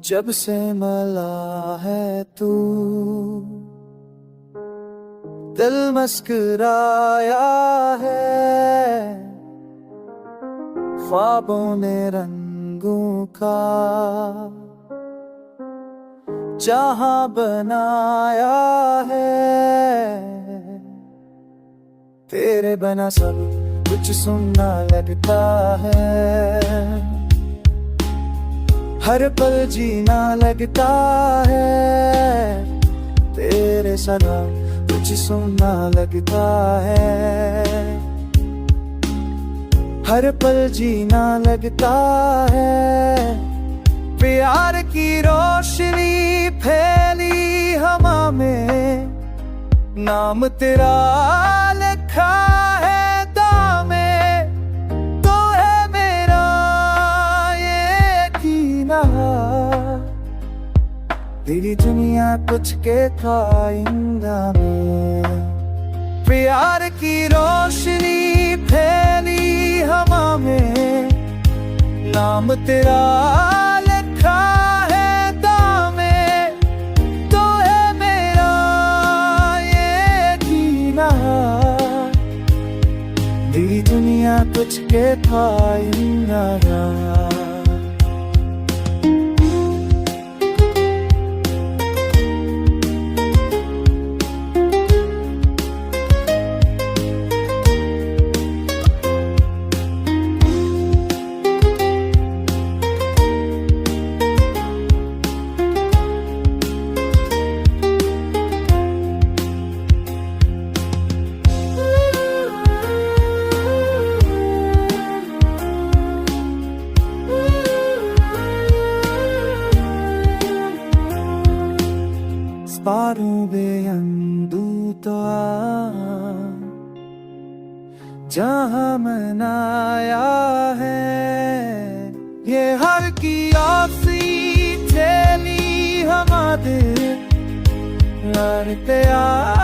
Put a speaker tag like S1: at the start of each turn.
S1: जब से मिला है तू, दिल मुस्कुराया है, ख्वाबों ने रंगों का जहां बनाया है। तेरे बिना सब कुछ सुनना लगता है, हर पल जीना लगता है। तेरे सदा कुछ सुनना लगता है, हर पल जीना लगता है। प्यार की रोशनी फैली हवा में, नाम तेरा लिखा है दामे। तो है मेरा ये यकीना, तेरी दुनिया कुछ के आइंदा में। प्यार की रोशनी फैली हवा में, नाम तेरा लिखा है दामे। तो है मेरा ये यकीना, तेरी दुनिया कुछ के आइंदा। Separuh beyandu toa, जहाँ मनाया है। ये हर की आसी थैली हमारे लड़ते आ